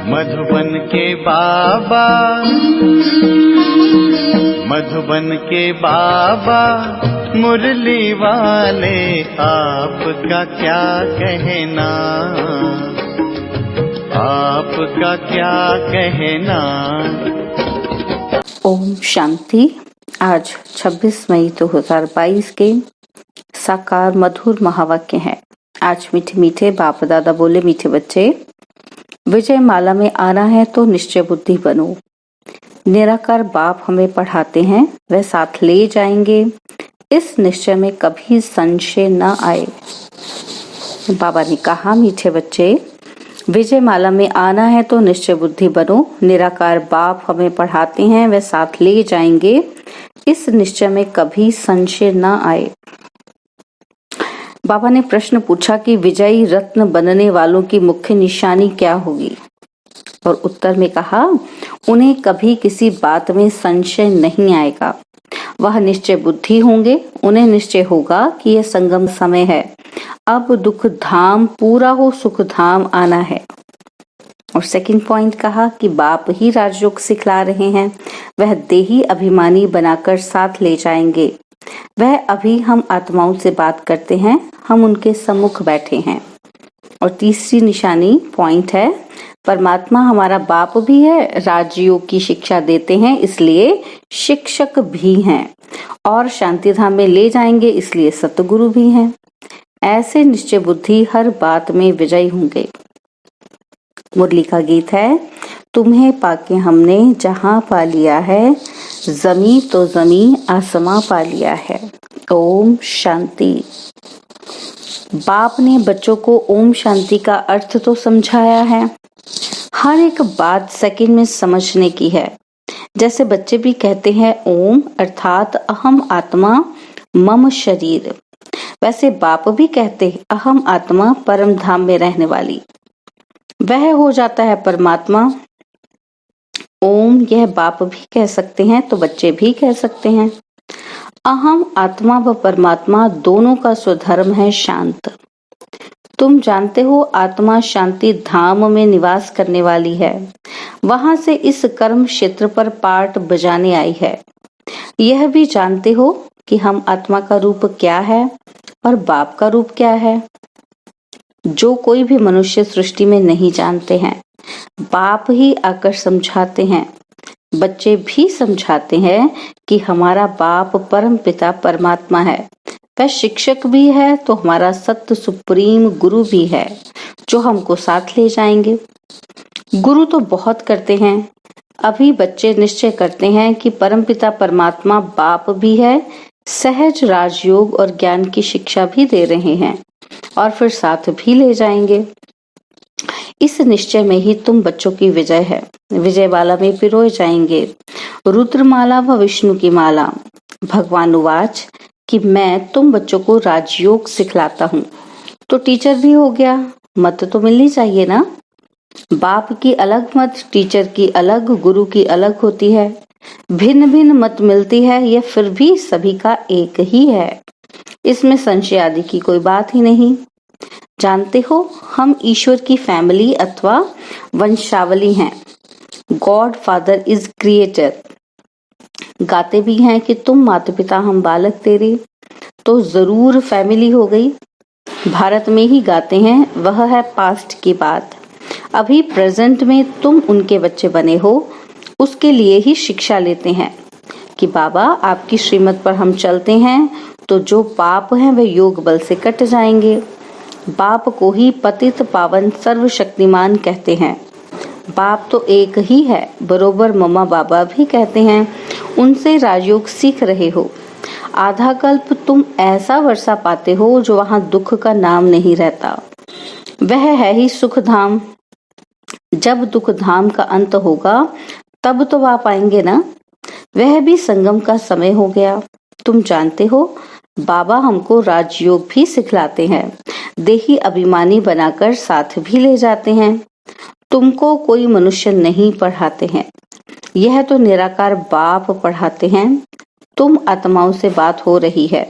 मधुबन के बाबा, मधुबन के बाबा मुरली वाले, आपका क्या कहना, आपका क्या कहना। ओम शांति। आज 26 मई 2022 के साकार मधुर महावाक्य हैं। आज मीठे मीठे बाप दादा बोले, मीठे बच्चे, विजय माला में आना है तो निश्चय बुद्धि बनो। निराकार बाप हमें पढ़ाते हैं, वह साथ ले जाएंगे, इस निश्चय में कभी संशय न आए। बाबा ने कहा, मीठे बच्चे, विजय माला में आना है तो निश्चय बुद्धि बनो। निराकार बाप हमें पढ़ाते हैं, वह साथ ले जाएंगे, इस निश्चय में कभी संशय न आए। बाबा ने प्रश्न पूछा कि विजयी रत्न बनने वालों की मुख्य निशानी क्या होगी, और उत्तर में कहा, उन्हें कभी किसी बात में संशय नहीं आएगा। वह निश्चय बुद्धि होंगे, उन्हें निश्चय होगा कि यह संगम समय है, अब दुख धाम पूरा हो, सुख धाम आना है। और सेकंड पॉइंट कहा कि बाप ही राजयोग सिखला रहे हैं, वह देही अभिमानी बनाकर साथ ले जाएंगे। वह अभी हम आत्माओं से बात करते हैं, हम उनके सम्मुख बैठे हैं। और तीसरी निशानी पॉइंट है, परमात्मा हमारा बाप भी है, राजयोग की शिक्षा देते हैं, इसलिए शिक्षक भी हैं, और शांति धाम में ले जाएंगे, इसलिए सतगुरु भी हैं। ऐसे निश्चय बुद्धि हर बात में विजयी होंगे। मुरली का गीत है, तुम्हें पाके हमने जहां पा लिया है, जमी तो जमी आसमां पा लिया है। ओम शांति। बाप ने बच्चों को ओम शांति का अर्थ तो समझाया है, हर एक बात सेकंड में समझने की है। जैसे बच्चे भी कहते हैं ओम अर्थात अहम आत्मा मम शरीर, वैसे बाप भी कहते अहम आत्मा परम धाम में रहने वाली। वह हो जाता है परमात्मा। ओम यह बाप भी कह सकते हैं तो बच्चे भी कह सकते हैं। अहम आत्मा व परमात्मा दोनों का स्वधर्म है शांत। तुम जानते हो आत्मा शांति धाम में निवास करने वाली है, वहां से इस कर्म क्षेत्र पर पाठ बजाने आई है। यह भी जानते हो कि हम आत्मा का रूप क्या है और बाप का रूप क्या है, जो कोई भी मनुष्य सृष्टि में नहीं जानते हैं। बाप ही आकर समझाते हैं, बच्चे भी समझाते हैं कि हमारा बाप परम पिता परमात्मा है। वह शिक्षक भी है तो हमारा सत्य सुप्रीम गुरु भी है, जो हमको साथ ले जाएंगे। गुरु तो बहुत करते हैं, अभी बच्चे निश्चय करते हैं कि परम पिता परमात्मा बाप भी है, सहज राजयोग और ज्ञान की शिक्षा भी दे रहे हैं, और फिर साथ भी ले जाएंगे। इस निश्चय में ही तुम बच्चों की विजय है। विजय माला में पिरोए जाएंगे रुद्रमाला व विष्णु की माला। भगवान उवाच कि मैं तुम बच्चों को राजयोग सिखलाता हूँ, तो टीचर भी हो गया, मत तो मिलनी चाहिए ना। बाप की अलग मत, टीचर की अलग, गुरु की अलग होती है। भिन्न भिन्न मत मिलती है, यह फिर भी सभी का एक ही है, इसमें संशय आदि की कोई बात ही नहीं। जानते हो हम ईश्वर की फैमिली अथवा वंशावली हैं। God father is creator. गाते भी हैं कि तुम माता पिता हम बालक तेरे, तो जरूर फैमिली हो गई। भारत में ही गाते हैं, वह है पास्ट की बात। अभी प्रेजेंट में तुम उनके बच्चे बने हो, उसके लिए ही शिक्षा लेते हैं कि बाबा आपकी श्रीमत पर हम चलते हैं तो जो पाप हैं वे योग बल से कट जाएंगे। बाप को ही पतित पावन सर्वशक्तिमान कहते हैं। बाप तो एक ही है, बरोबर मम्मा बाबा भी कहते हैं। उनसे राजयोग सीख रहे हो। आधा कल्प तुम ऐसा वर्षा पाते हो जो वहां दुख का नाम नहीं रहता। वह है ही सुख धाम। जब दुख धाम का अंत होगा तब तो आप आएंगे ना। वह भी संगम का समय हो गया। तुम जानते हो बाबा हमको राजयोग भी सिखलाते हैं, देही अभिमानी बनाकर साथ भी ले जाते हैं। तुमको कोई मनुष्य नहीं पढ़ाते हैं, यह तो निराकार बाप पढ़ाते हैं। तुम आत्माओं से बात हो रही है,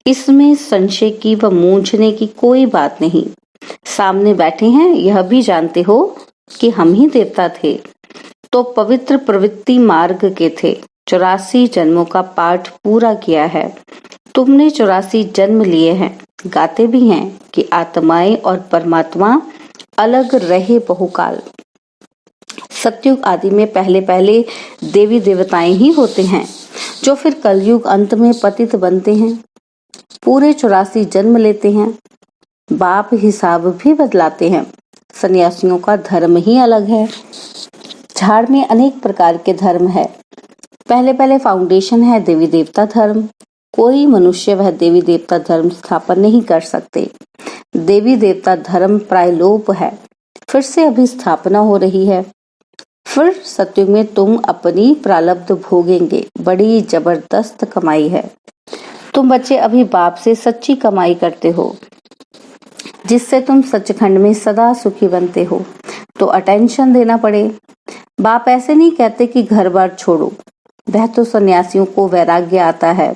इसमें संशय की व मूंझने की कोई बात नहीं। सामने बैठे हैं, यह भी जानते हो कि हम ही देवता थे, तो पवित्र प्रवृत्ति मार्ग के थे। 84 जन्मों का पाठ पूरा किया है। तुमने 84 जन्म लिए हैं। गाते भी हैं कि आत्माएं और परमात्मा अलग रहे बहुकाल। सतयुग आदि में पहले पहले देवी देवताएं ही होते हैं, जो फिर कलयुग अंत में पतित बनते हैं, पूरे 84 जन्म लेते हैं। बाप हिसाब भी बदलाते हैं। सन्यासियों का धर्म ही अलग है। झाड़ में अनेक प्रकार के धर्म है। पहले पहले फाउंडेशन है देवी देवता धर्म। कोई मनुष्य वह देवी देवता धर्म स्थापन नहीं कर सकते। देवी देवता धर्म प्रायलोप है, फिर से अभी स्थापना हो रही है। फिर सतयुग में तुम अपनी प्रारब्ध भोगेंगे। बड़ी जबरदस्त कमाई है। तुम बच्चे अभी बाप से सच्ची कमाई करते हो, जिससे तुम सचखंड में सदा सुखी बनते हो। तो अटेंशन देना पड़े। बाप ऐसे नहीं कहते कि घर बार छोड़ो, वह तो सन्यासियों को वैराग्य आता है।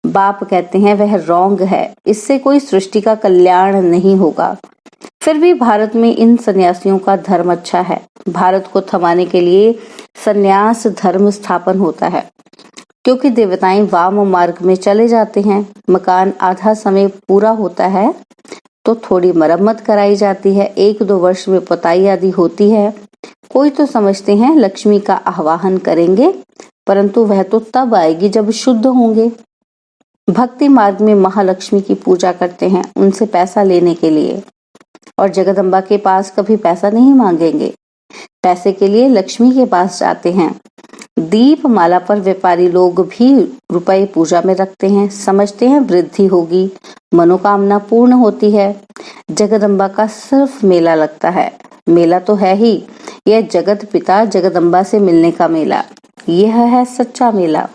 बाप कहते हैं वह रॉन्ग है, इससे कोई सृष्टि का कल्याण नहीं होगा। फिर भी भारत में इन सन्यासियों का धर्म अच्छा है। भारत को थमाने के लिए सन्यास धर्म स्थापन होता है, क्योंकि देवताएं वाम मार्ग में चले जाते हैं। मकान आधा समय पूरा होता है तो थोड़ी मरम्मत कराई जाती है। 1-2 वर्ष में पुताई आदि होती है। कोई तो समझते हैं लक्ष्मी का आवाहन करेंगे, परंतु वह तो तब आएगी जब शुद्ध होंगे। भक्ति मार्ग में महालक्ष्मी की पूजा करते हैं, उनसे पैसा लेने के लिए, और जगदम्बा के पास कभी पैसा नहीं मांगेंगे। पैसे के लिए लक्ष्मी के पास जाते हैं। दीप माला पर व्यापारी लोग भी रुपए पूजा में रखते हैं, समझते हैं वृद्धि होगी, मनोकामना पूर्ण होती है। जगदम्बा का सिर्फ मेला लगता है। मेला तो है ही, यह जगत पिता जगदम्बा से मिलने का मेला। यह है सच्चा मेला,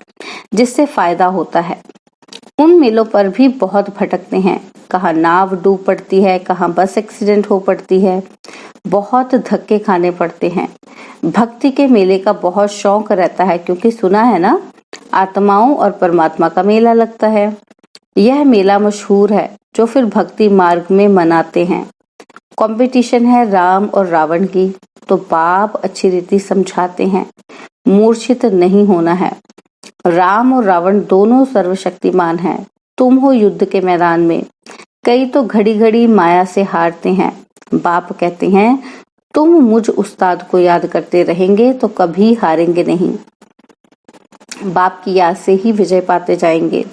जिससे फायदा होता है। उन मेलों पर भी बहुत भटकते हैं। कहाँ नाव डूब पड़ती है, कहाँ बस एक्सीडेंट हो पड़ती है। बहुत धक्के खाने पड़ते हैं। भक्ति के मेले का बहुत शौक रहता है, क्योंकि सुना है ना, आत्माओं और परमात्मा का मेला लगता है। यह मेला मशहूर है, जो फिर भक्ति मार्ग में मनाते हैं। कंपटीशन है राम और रावण की, तो बाप अच्छी रीति समझाते हैं, मूर्छित नहीं होना है। राम और रावण दोनों सर्वशक्तिमान हैं। तुम हो युद्ध के मैदान में। कई तो घड़ी घड़ी माया से हारते हैं। बाप कहते हैं तुम मुझ उस्ताद को याद करते रहेंगे तो कभी हारेंगे नहीं। बाप की याद से ही विजय पाते जाएंगे।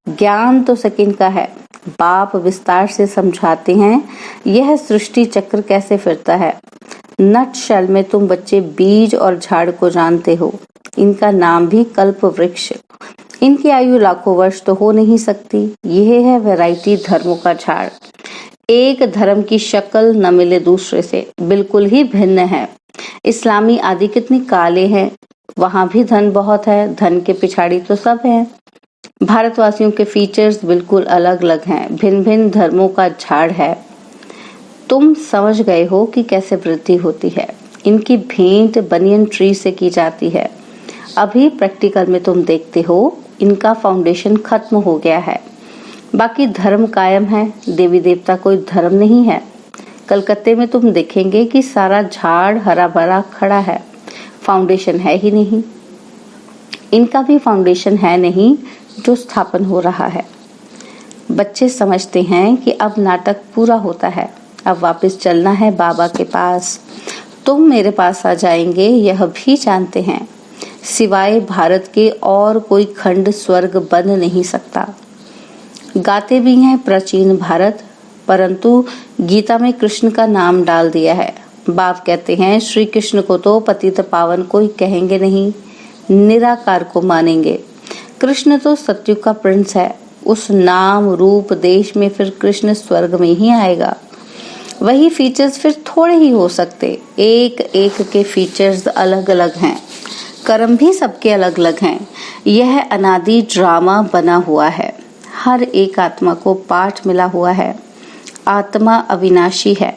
ज्ञान तो सेकंड का है। बाप विस्तार से समझाते हैं यह सृष्टि चक्र कैसे फिरता है। नट शल में तुम बच्चे बीज और झाड़ को जानते हो। इनका नाम भी कल्प वृक्ष। इनकी आयु लाखों वर्ष तो हो नहीं सकती। यह है वैरायटी धर्मों का झाड़। एक धर्म की शक्ल न मिले दूसरे से, बिल्कुल ही भिन्न है। इस्लामी आदि कितनी काले हैं, वहां भी धन बहुत है, धन के पिछाड़ी तो सब है। भारतवासियों के फीचर्स बिल्कुल अलग अलग हैं, भिन्न भिन्न धर्मों का झाड़ है। तुम समझ गए हो कि कैसे वृद्धि होती है। इनकी भेंट बनियन ट्री से की जाती है। अभी प्रैक्टिकल में तुम देखते हो इनका फाउंडेशन खत्म हो गया है, बाकी धर्म कायम है। देवी देवता कोई धर्म नहीं है। कलकत्ते में तुम देखेंगे कि सारा झाड़ हरा भरा खड़ा है, फाउंडेशन है ही नहीं। इनका भी फाउंडेशन है नहीं जो स्थापन हो रहा है। बच्चे समझते हैं कि अब नाटक पूरा होता है, अब वापस चलना है बाबा के पास। तुम मेरे पास आ जाएंगे यह भी जानते हैं। सिवाय भारत के और कोई खंड स्वर्ग बन नहीं सकता। गाते भी हैं प्राचीन भारत, परंतु गीता में कृष्ण का नाम डाल दिया है। बाप कहते हैं श्री कृष्ण को तो पतित पावन कोई कहेंगे नहीं, निराकार को मानेंगे। कृष्ण तो सतयुग का प्रिंस है। उस नाम रूप देश में फिर कृष्ण स्वर्ग में ही आएगा। वही फीचर्स फिर थोड़े ही हो सकते। एक एक के फीचर्स अलग अलग हैं, कर्म भी सबके अलग अलग हैं। यह अनादि ड्रामा बना हुआ है। हर एक आत्मा को पाठ मिला हुआ है। आत्मा अविनाशी है,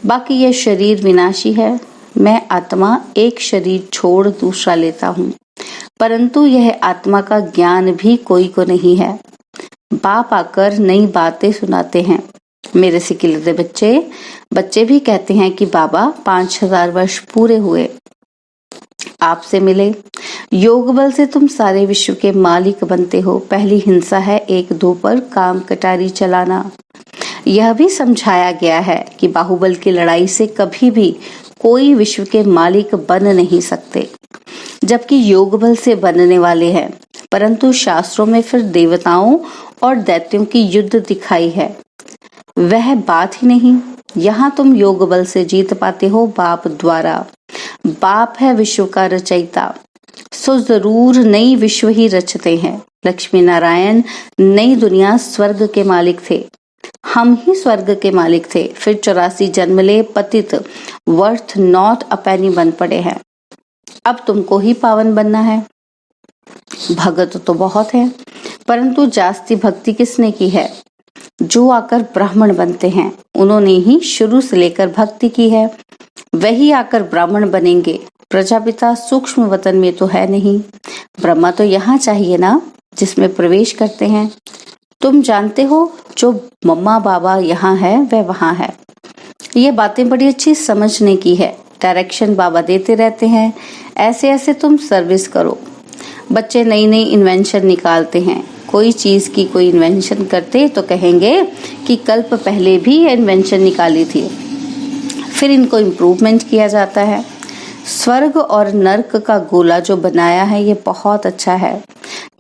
बाकी यह शरीर विनाशी है। मैं आत्मा एक शरीर छोड़ दूसरा लेता हूँ, परंतु यह आत्मा का ज्ञान भी कोई को नहीं है। बाप आकर नई बातें सुनाते हैं। मेरे सिकिलते बच्चे बच्चे भी कहते हैं कि बाबा 5000 वर्ष पूरे हुए आपसे मिले। योग बल से तुम सारे विश्व के मालिक बनते हो। पहली हिंसा है एक दो पर काम कटारी चलाना। यह भी समझाया गया है कि बाहुबल की लड़ाई से कभी भी कोई विश्व के मालिक बन नहीं सकते, जबकि योग बल से बनने वाले हैं। परंतु शास्त्रों में फिर देवताओं और दैत्यों की युद्ध दिखाई है, वह बात ही नहीं। यहाँ तुम योग बल से जीत पाते हो बाप द्वारा। बाप है विश्व का रचयिता, सो जरूर नई विश्व ही रचते हैं। लक्ष्मी नारायण नई दुनिया स्वर्ग के मालिक थे, हम ही स्वर्ग के मालिक थे। फिर 84 जन्म ले पतित वर्थ नॉट अ पेनी बन पड़े हैं। अब तुमको ही पावन बनना है। भगत तो बहुत है, परंतु जास्ती भक्ति किसने की है? जो आकर ब्राह्मण बनते हैं, उन्होंने ही शुरू से लेकर भक्ति की है, वही आकर ब्राह्मण बनेंगे। प्रजापिता सूक्ष्म वतन में तो है नहीं, ब्रह्मा तो यहाँ चाहिए ना, जिसमें प्रवेश करते हैं। तुम जानते हो जो मम्मा बाबा यहाँ है वह वहाँ है। ये बातें बड़ी अच्छी समझने की है। डायरेक्शन बाबा देते रहते हैं, ऐसे ऐसे तुम सर्विस करो। बच्चे नई नई इन्वेंशन निकालते हैं। कोई चीज की कोई इन्वेंशन करते तो कहेंगे कि कल्प पहले भी ये इन्वेंशन निकाली थी, फिर इनको इम्प्रूवमेंट किया जाता है। स्वर्ग और नर्क का गोला जो बनाया है ये बहुत अच्छा है।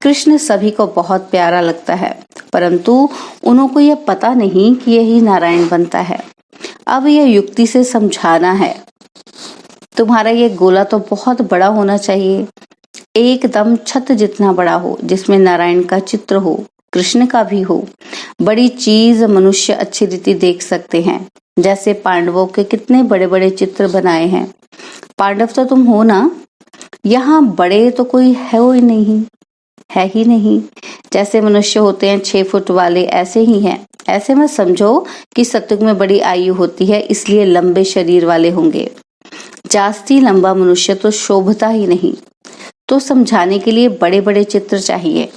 कृष्ण सभी को बहुत प्यारा लगता है, परंतु उनको ये पता नहीं कि यही नारायण बनता है। अब यह युक्ति से समझाना है। तुम्हारा ये गोला तो बहुत बड़ा होना चाहिए, एकदम छत जितना बड़ा हो, जिसमें नारायण का चित्र हो, कृष्ण का भी हो। बड़ी चीज मनुष्य अच्छी रीति देख सकते हैं। जैसे पांडवों के कितने बड़े बड़े चित्र बनाए हैं। पांडव तो तुम हो ना, यहाँ बड़े तो कोई है ही नहीं। जैसे मनुष्य होते हैं 6 फुट वाले, ऐसे ही हैं। ऐसे मत समझो कि सतयुग में बड़ी आयु होती है इसलिए लंबे शरीर वाले होंगे। जास्ती लंबा मनुष्य तो शोभता ही नहीं, तो समझाने के लिए बड़े बड़े चित्र चाहिए।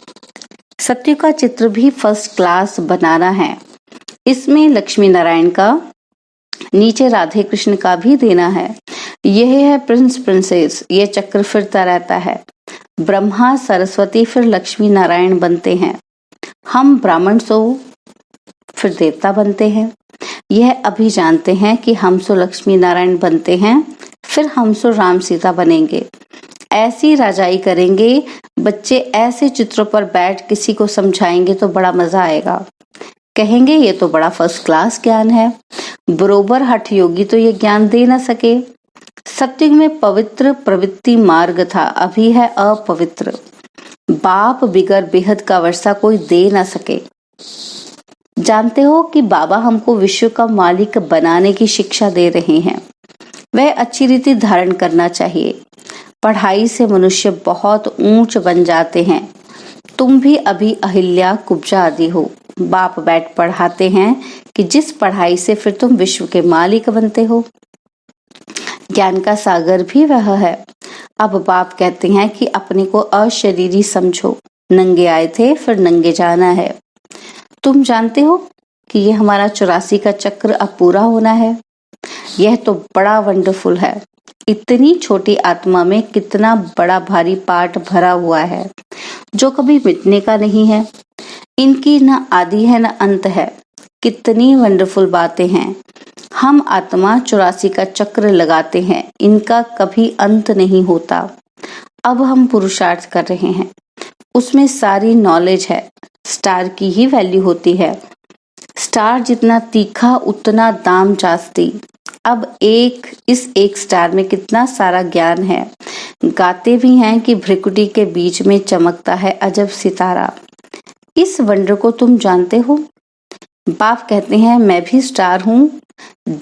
सत्य का चित्र भी फर्स्ट क्लास बनाना है। इसमें लक्ष्मी नारायण का, नीचे राधे कृष्ण का भी देना है। यह है प्रिंस प्रिंसेस, ये चक्र फिरता रहता है। ब्रह्मा सरस्वती फिर लक्ष्मी नारायण बनते हैं। हम ब्राह्मण सो फिर देवता बनते हैं। यह अभी जानते हैं कि हम सो लक्ष्मी नारायण बनते हैं, फिर हम सो राम सीता बनेंगे। ऐसी राजाई करेंगे। बच्चे ऐसे चित्रों पर बैठ किसी को समझाएंगे तो बड़ा मजा आएगा। कहेंगे ये तो बड़ा फर्स्ट क्लास ज्ञान है। बरोबर हठ योगी तो ये ज्ञान दे न सके। सत्युग में पवित्र प्रवृत्ति मार्ग था, अभी है अपवित्र। बाप बिगर बेहद का वर्षा कोई दे न सके। जानते हो कि बाबा हमको विश्व का मालिक बनाने की शिक्षा दे रहे हैं। वह अच्छी रीति धारण करना चाहिए। पढ़ाई से मनुष्य बहुत ऊंच बन जाते हैं। तुम भी अभी अहिल्या कुब्जा आदि हो। बाप बैठ पढ़ाते हैं कि जिस पढ़ाई से फिर तुम विश्व के मालिक बनते हो। ज्ञान का सागर भी वह है। अब बाप कहते हैं कि अपने को अशरीरी समझो। नंगे आए थे फिर नंगे जाना है। तुम जानते हो कि ये हमारा 84 का चक्र अब पूरा होना है। यह तो बड़ा वंडरफुल है। इतनी छोटी आत्मा में कितना बड़ा भारी पाठ भरा हुआ है जो कभी मिटने का नहीं है। इनकी न आदि है न अंत है। कितनी वंडरफुल बातें हैं। हम आत्मा 84 का चक्र लगाते हैं, इनका कभी अंत नहीं होता। अब हम पुरुषार्थ कर रहे हैं, उसमें सारी नॉलेज है। स्टार की ही वैल्यू होती है। स्टार जितना तीखा उतना दाम जास्ती। अब इस एक स्टार में कितना सारा ज्ञान है। गाते भी हैं कि भ्रिकुटी के बीच में चमकता है अजब सितारा। इस वंडर को तुम जानते हो? बाप कहते हैं मैं भी स्टार हूँ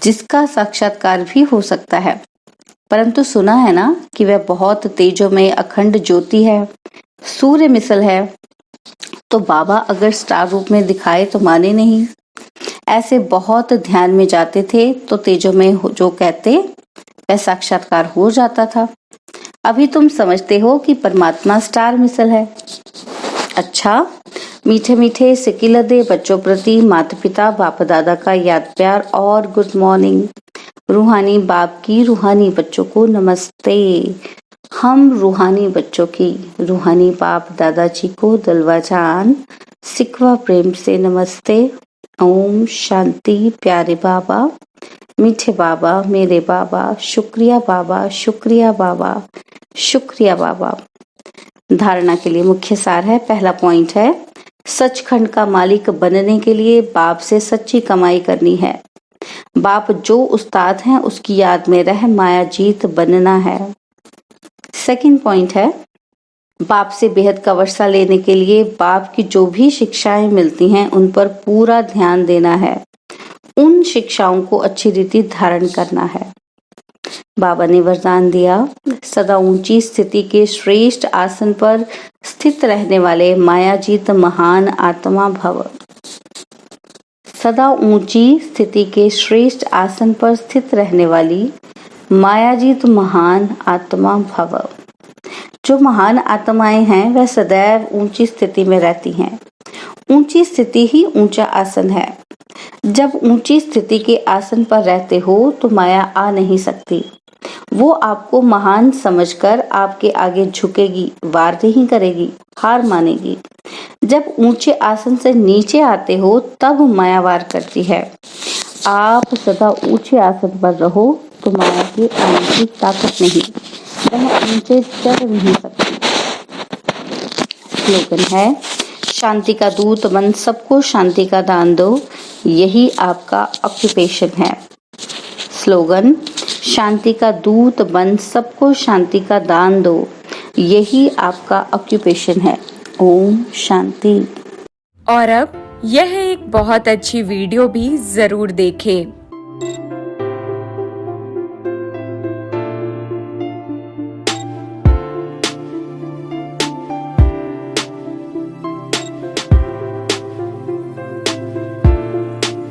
जिसका साक्षात्कार भी हो सकता है, परंतु सुना है ना कि वह बहुत तेजोमय अखंड ज्योति है, सूर्य मिसल है। तो बाबा अगर स्टार रूप में दिखाए तो माने नहीं। ऐसे बहुत ध्यान में जाते थे तो तेजोमय जो कहते वह साक्षात्कार हो जाता था। अभी तुम समझते हो कि परमात्मा स्टार मिसल है। अच्छा, मीठे मीठे सिकिलदे बच्चों प्रति माता पिता बाप दादा का याद प्यार और गुड मॉर्निंग। रूहानी बाप की रूहानी बच्चों को नमस्ते। हम रूहानी बच्चों की रूहानी बाप दादाजी को दिलवा जान सिकवा प्रेम से नमस्ते। ओम शांति। प्यारे बाबा, मीठे बाबा, मेरे बाबा, शुक्रिया बाबा, शुक्रिया बाबा, शुक्रिया बाबा। धारणा के लिए मुख्य सार है। पहला पॉइंट है, सचखंड का मालिक बनने के लिए बाप से सच्ची कमाई करनी है। बाप जो उस्ताद हैं उसकी याद में रह माया जीत बनना है। सेकंड पॉइंट है, बाप से बेहद का वर्षा लेने के लिए बाप की जो भी शिक्षाएं मिलती हैं उन पर पूरा ध्यान देना है। उन शिक्षाओं को अच्छी रीति धारण करना है। बाबा ने वरदान दिया, सदा ऊंची स्थिति के श्रेष्ठ आसन पर स्थित रहने वाले मायाजीत महान आत्मा भव। सदा ऊंची स्थिति के श्रेष्ठ आसन पर स्थित रहने वाली मायाजीत महान आत्मा भव। जो महान आत्माएं हैं वह सदैव ऊंची स्थिति में रहती हैं। ऊंची स्थिति ही ऊंचा आसन है। जब ऊंची स्थिति के आसन पर रहते हो तो माया आ नहीं सकती। वो आपको महान समझकर आपके आगे झुकेगी, वार नहीं करेगी, हार मानेगी। जब ऊंचे आसन से नीचे आते हो तब माया वार करती है। आप सदा ऊंचे आसन पर रहो तो माया के आने की ताकत नहीं, वह ऊंचे चढ़ नहीं सकती। स्लोगन है, शांति का दूत बन सबको शांति का दान दो, यही आपका ऑक्यूपेशन है। स्लोगन, शांति का दूत बन सबको शांति का दान दो, यही आपका ऑक्यूपेशन है। ओम शांति। और अब यह एक बहुत अच्छी वीडियो भी जरूर देखें।